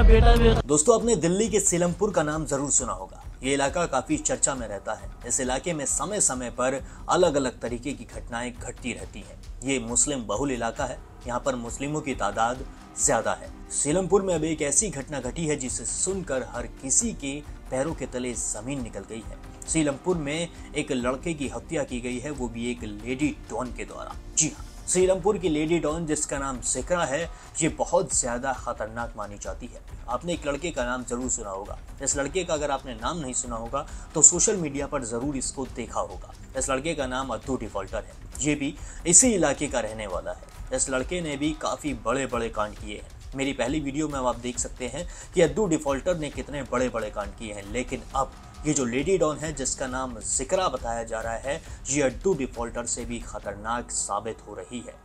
बेटा भी। दोस्तों, आपने दिल्ली के सीलमपुर का नाम जरूर सुना होगा। ये इलाका काफी चर्चा में रहता है। इस इलाके में समय समय पर अलग अलग तरीके की घटनाएं घटती रहती हैं। ये मुस्लिम बहुल इलाका है। यहाँ पर मुस्लिमों की तादाद ज्यादा है। सीलमपुर में अब एक ऐसी घटना घटी है जिसे सुनकर हर किसी के पैरों के तले जमीन निकल गई है। सीलमपुर में एक लड़के की हत्या की गई है, वो भी एक लेडी डॉन के द्वारा। जी हाँ, सीलमपुर की लेडी डॉन जिसका नाम जिक्रा है, ये बहुत ज्यादा खतरनाक मानी जाती है। आपने एक लड़के का नाम जरूर सुना होगा। इस लड़के का अगर आपने नाम नहीं सुना होगा तो सोशल मीडिया पर जरूर इसको देखा होगा। इस लड़के का नाम अद्दू डिफॉल्टर है। ये भी इसी इलाके का रहने वाला है। इस लड़के ने भी काफी बड़े बड़े कांड किए हैं। मेरी पहली वीडियो में आप देख सकते हैं कि अद्दू डिफॉल्टर ने कितने बड़े बड़े कांड किए हैं। लेकिन अब ये जो लेडी डॉन है जिसका नाम जिक्रा बताया जा रहा है, ये अद्दू डिफॉल्टर से भी खतरनाक साबित हो रही है।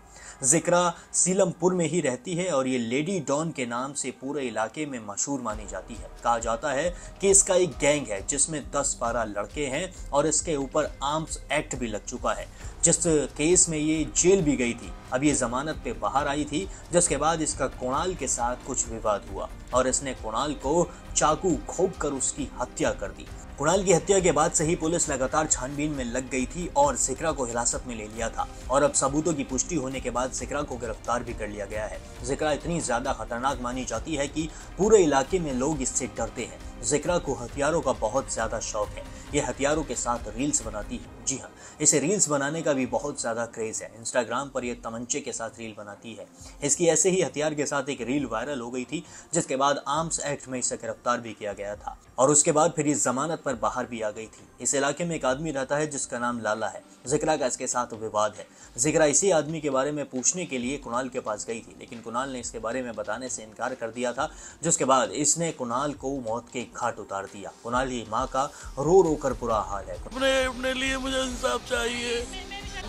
जिक्रा सीलमपुर में ही रहती है और ये लेडी डॉन के नाम से पूरे इलाके में मशहूर मानी जाती है। कहा जाता है कि इसका एक गैंग है जिसमें 10-12 लड़के हैं और इसके ऊपर आर्म्स एक्ट भी लग चुका है। जिस केस में ये जेल भी गई थी, अब ये जमानत पे बाहर आई थी, जिसके बाद इसका कुणाल के साथ कुछ विवाद हुआ और इसने कुणाल को चाकू घोंप कर उसकी हत्या कर दी। कुणाल की हत्या के बाद से ही पुलिस लगातार छानबीन में लग गई थी और जिक्रा को हिरासत में ले लिया था और अब सबूतों की पुष्टि होने के बाद जिक्रा को गिरफ्तार भी कर लिया गया है। जिक्रा इतनी ज्यादा खतरनाक मानी जाती है कि पूरे इलाके में लोग इससे डरते हैं। जिक्रा को हथियारों का बहुत ज्यादा शौक है। ये हथियारों के साथ रील्स बनाती है। जी हाँ, इसे रील्स बनाने का भी बहुत ज्यादा क्रेज है। इंस्टाग्राम पर यह तमंचे के साथ रील बनाती है। इसकी ऐसे ही हथियार के साथ एक रील वायरल हो गई थी, जिसके बाद आर्म्स एक्ट में इसे गिरफ्तार भी किया गया था और उसके बाद फिर ये जमानत पर बाहर भी आ गई थी। इस इलाके में एक आदमी रहता है जिसका नाम लाला है। जिक्रा का इसके साथ विवाद है। जिक्रा इसी आदमी के बारे में पूछने के लिए कुणाल के पास गई थी, लेकिन कुणाल ने इसके बारे में बताने से इनकार कर दिया था, जिसके बाद इसने कुणाल को मौत के घाट उतार दिया। कुणाल की माँ का रो रो कर बुरा हाल है। अपने लिए मुझे इंसाफ चाहिए।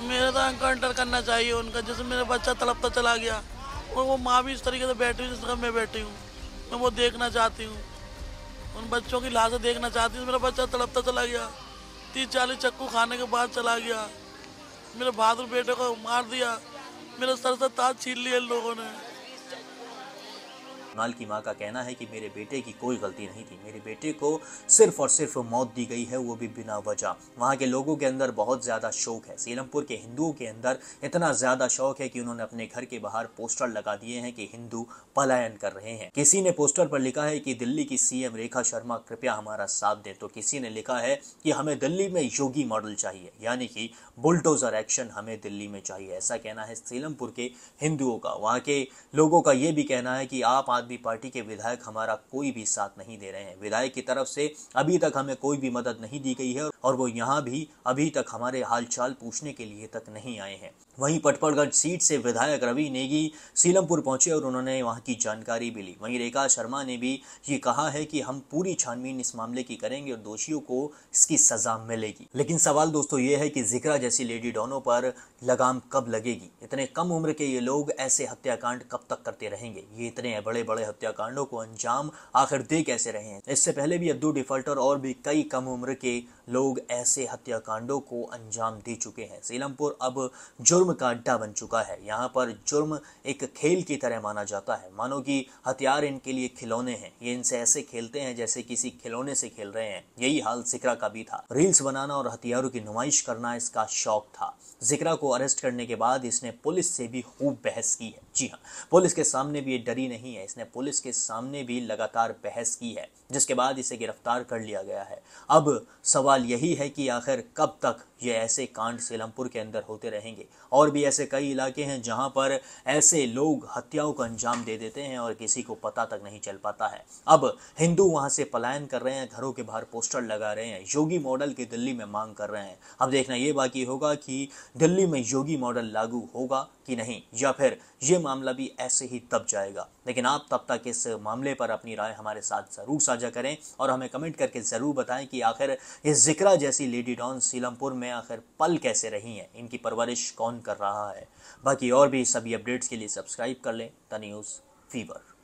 मेरा तो एनकाउंटर करना चाहिए उनका। जैसे मेरा बच्चा तड़पता चला गया और वो माँ भी इस तरीके से बैठी हुई जिस तरह मैं बैठी हूँ, मैं वो देखना चाहती हूँ। उन बच्चों की लाशें देखना चाहती हूँ। मेरा बच्चा तड़पता चला गया, 30-40 चक्कू खाने के बाद चला गया। मेरे बहादुर बेटे को मार दिया। मेरे सर से ताज छीन लिया इन लोगों ने। कुणाल की मां का कहना है कि मेरे बेटे की कोई गलती नहीं थी। मेरे बेटे को सिर्फ और सिर्फ मौत दी गई है, वो भी बिना वजह। वहां के लोगों के अंदर बहुत ज्यादा शौक है। सीलमपुर के हिंदुओं के अंदर इतना ज्यादा शौक है कि उन्होंने अपने घर के बाहर पोस्टर लगा दिए हैं कि हिंदू पलायन कर रहे हैं। किसी ने पोस्टर पर लिखा है कि दिल्ली की सीएम रेखा शर्मा कृपया हमारा साथ दें, तो किसी ने लिखा है कि हमें दिल्ली में योगी मॉडल चाहिए, यानी कि बुलडोजर एक्शन हमें दिल्ली में चाहिए। ऐसा कहना है सीलमपुर के हिंदुओं का। वहां के लोगों का यह भी कहना है कि आप आदमी पार्टी के विधायक हमारा कोई भी साथ नहीं दे रहे हैं। विधायक की तरफ से अभी तक हमें कोई भी मदद नहीं दी गई है और वो यहाँ भी अभी तक हमारे हालचाल पूछने के लिए तक नहीं आए हैं। वहीं पटपड़गढ़ सीट से विधायक रवि नेगी सीलमपुर पहुंचे और उन्होंने वहां की जानकारी भी ली। वहीं रेखा शर्मा ने भी ये कहा है कि हम पूरी छानबीन इस मामले की करेंगे और दोषियों को इसकी सजा मिलेगी। लेकिन सवाल दोस्तों ये है कि जिक्रा जैसी लेडी डॉनों पर लगाम कब लगेगी? इतने कम उम्र के ये लोग ऐसे हत्याकांड कब तक करते रहेंगे? ये इतने बड़े बड़े हत्याकांडों को अंजाम आखिर दे कैसे रहे हैं? इससे पहले भी अद्दू डिफॉल्टर और भी कई कम उम्र के लोग ऐसे हत्याकांडों को अंजाम दे चुके हैं। सीलमपुर अब जुर्म का अड्डा बन चुका है। यहाँ पर जुर्म एक खेल की तरह माना जाता है, मानो कि हथियार इनके लिए खिलौने हैं। ये इनसे ऐसे खेलते हैं जैसे किसी खिलौने से खेल रहे हैं। यही हाल जिक्रा का भी था। रील्स बनाना और हथियारों की नुमाइश करना इसका शौक था। जिक्रा को अरेस्ट करने के बाद इसने पुलिस से भी खूब बहस की है। जी हाँ, पुलिस के सामने भी ये डरी नहीं है। इसने पुलिस के सामने भी लगातार बहस की है, जिसके बाद इसे गिरफ्तार कर लिया गया है। अब सवाल यही है कि आखिर कब तक ये ऐसे कांड सीलमपुर के अंदर होते रहेंगे? और भी ऐसे कई इलाके हैं जहां पर ऐसे लोग हत्याओं को अंजाम दे देते हैं और किसी को पता तक नहीं चल पाता है। अब हिंदू वहां से पलायन कर रहे हैं, घरों के बाहर पोस्टर लगा रहे हैं, योगी मॉडल की दिल्ली में मांग कर रहे हैं। अब देखना ये बाकी होगा कि दिल्ली में योगी मॉडल लागू होगा कि नहीं, या फिर ये मामला भी ऐसे ही दब जाएगा। लेकिन आप तब तक इस मामले पर अपनी राय हमारे साथ जरूर साझा करें और हमें कमेंट करके जरूर बताएं कि आखिर इस जिक्रा जैसी लेडी डॉन सीलमपुर में आखिर पल कैसे रही हैं, इनकी परवरिश कौन कर रहा है। बाकी और भी सभी अपडेट्स के लिए सब्सक्राइब कर लें द न्यूज़ फीवर।